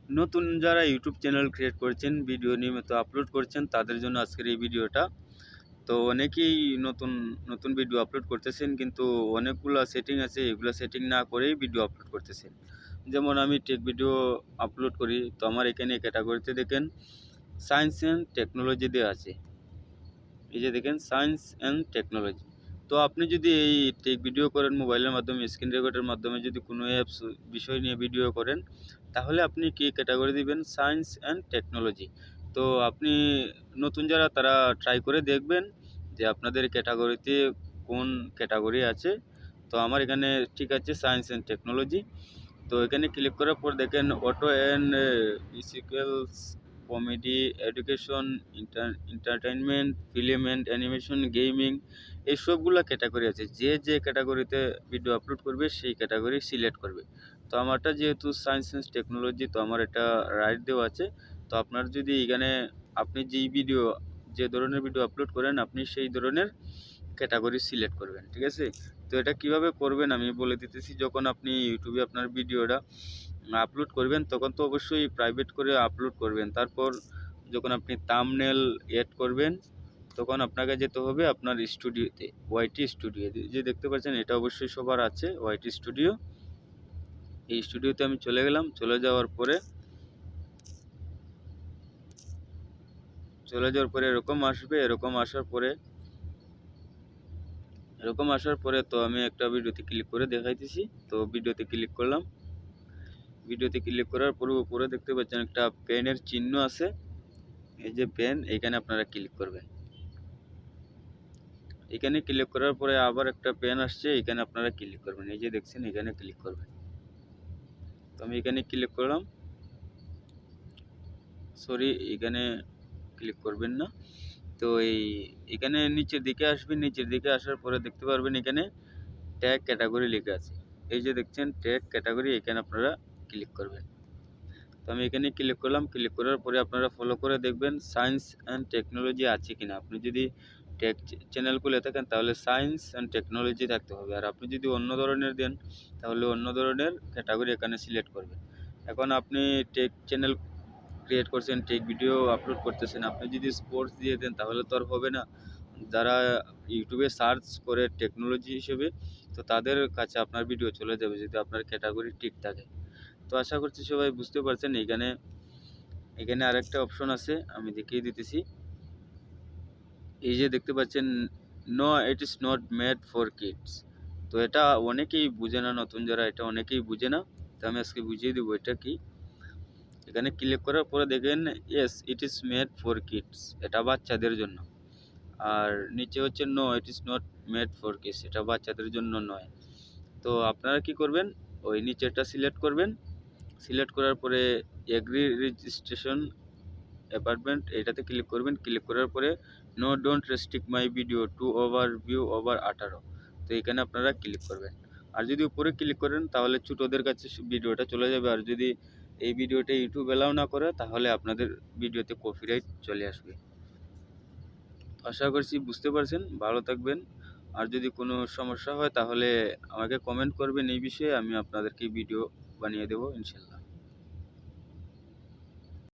নতুন যারা YouTube channel create করছেন, ভিডিও নিয়মিত আপলোড করছেন, তাদের জন্য আজকের এই ভিডিওটা। তো অনেকেই নতুন নতুন ভিডিও আপলোড করতেছেন, কিন্তু অনেকগুলো সেটিং আছে, এগুলো সেটিং না করেই ভিডিও আপলোড করতেছেন। যেমন আমি টেক ভিডিও আপলোড করি, তো আমার এখানে ক্যাটাগরিতে দেখেন সায়েন্স অ্যান্ড টেকনোলজি দেওয়া আছে। এই যে দেখেন সায়েন্স অ্যান্ড টেকনোলজি। তো আপনি যদি এই টেক ভিডিও করেন মোবাইলের মাধ্যমে, স্ক্রিন রেকর্ডের মাধ্যমে যদি কোনো অ্যাপস বিষয় নিয়ে ভিডিও করেন, তাহলে আপনি কি ক্যাটাগরি দিবেন? Science and technology. তো আপনি নতুন যারা তারা ট্রাই করে দেখবেন যে আপনাদের ক্যাটাগরিতে কোন ক্যাটাগরি আছে। তো আমার এখানে ঠিক আছে সায়েন্স অ্যান্ড টেকনোলজি। তো এখানে ক্লিক করার পর দেখেন auto and vehicles, comedy, education, entertainment, film and animation, gaming, এই সবগুলো ক্যাটাগরি আছে। যে যে ক্যাটাগরিতে ভিডিও আপলোড করবে সেই ক্যাটাগরি সিলেক্ট করবে। তো আমারটা যেহেতু সায়েন্স অ্যান্ড টেকনোলজি, তো আমার এটা রাইট দেওয়া আছে। তো আপনার যদি এখানে আপনি যেই ভিডিও যে ধরনের ভিডিও আপলোড করেন, আপনি সেই ধরনের ক্যাটাগরি সিলেক্ট করবেন, ঠিক আছে? তো এটা কিভাবে করবেন আমি বলে দিতেছি। যখন আপনি ইউটিউবে আপনার ভিডিওটা আপলোড করবেন, তখন তো অবশ্যই প্রাইভেট করে আপলোড করবেন। তারপর যখন আপনি থাম্বনেল এড করবেন, তখন আপনাকে যেতে হবে আপনার স্টুডিওতে, ওয়াইটি স্টুডিও। যে দেখতে পাচ্ছেন এটা অবশ্যই সবার আছে, ওয়াইটি স্টুডিও। এই স্টুডিওতে আমি চলে গেলাম। চলে যাওয়ার পরে এরকম আসবে। এরকম আসার পরে তো আমি একটা ভিডিওতে ক্লিক করে দেখাইতেছি। তো ভিডিওতে ক্লিক করলাম। ভিডিওতে ক্লিক করার পরে উপরে দেখতে পাচ্ছেন একটা পেনের চিহ্ন আছে। এই যে পেন, এখানে আপনারা ক্লিক করবেন। এখানে ক্লিক করার পরে আবার একটা পেন আসছে, এখানে আপনারা ক্লিক করবেন। এই যে দেখছেন, এখানে ক্লিক করবেন। তো আমি এখানে ক্লিক করলাম। সরি, এখানে ক্লিক করবেন না। তো এখানে নিচের দিকে আসবেন। নিচের দিকে আসার পরে দেখতে পারবেন এখানে ট্যাগ ক্যাটাগরি লেখা আছে। এই যে দেখছেন ট্যাগ ক্যাটাগরি, এখানে আপনারা ক্লিক করবেন। তো আমি এখানে ক্লিক করলাম। ক্লিক করার পরে আপনারা ফলো করে দেখবেন সায়েন্স অ্যান্ড টেকনোলজি আছে কিনা। আপনি যদি টেক চ্যানেল খুলে থাকেন তাহলে সায়েন্স অ্যান্ড টেকনোলজি থাকতে হবে। আর আপনি যদি অন্য ধরনের দেন তাহলে অন্য ধরনের ক্যাটাগরি এখানে সিলেক্ট করবেন। এখন আপনি টেক চ্যানেল ক্রিয়েট করছেন, টেক ভিডিও আপলোড করতেছেন, আপনি যদি স্পোর্টস দিয়ে দেন তাহলে তো আর হবে না। যারা ইউটিউবে সার্চ করে টেকনোলজি হিসেবে, তো তাদের কাছে আপনার ভিডিও চলে যাবে যদি আপনার ক্যাটাগরি ঠিক থাকে। তো আশা করছি সবাই বুঝতে পারছেন। এখানে আরেকটা অপশন আছে, আমি দেখিয়ে দিতেছি। এই যে দেখতে পাচ্ছেন no it is not made for kids. তো এটা অনেকেই বুঝে না, নতুন যারা, এটা অনেকেই বুঝে না। তো আমি আজকে বুঝিয়ে দেবো এটা কি। এখানে ক্লিক করার পরে দেখেন yes it is made for kids, এটা বাচ্চাদের জন্য। আর নিচে হচ্ছে no it is not made for kids, এটা বাচ্চাদের জন্য নয়। তো আপনারা কি করবেন, ওই নিচেরটা সিলেক্ট করবেন। সিলেক্ট করার পরে এগ্রি রেজিস্ট্রেশন অ্যাপার্টমেন্ট, এটাতে ক্লিক করবেন। ক্লিক করার পরে no don't restrict my video to overview over 18। তো এখানে আপনারা ক্লিক করবেন। আর যদি উপরে ক্লিক করেন তাহলে ছোটদের কাছে ভিডিওটা চলে যাবে। আর যদি এই ভিডিওটা ইউটিউব অ্যালাউ না করে তাহলে আপনাদের ভিডিওতে কপিরাইট চলে আসবে। আশা করছি বুঝতে পারছেন। ভালো থাকবেন। আর যদি কোনো সমস্যা হয় তাহলে আমাকে কমেন্ট করবেন এই বিষয়ে, আমি আপনাদেরকে ভিডিও বানিয়ে দেবো ইনশাল্লাহ।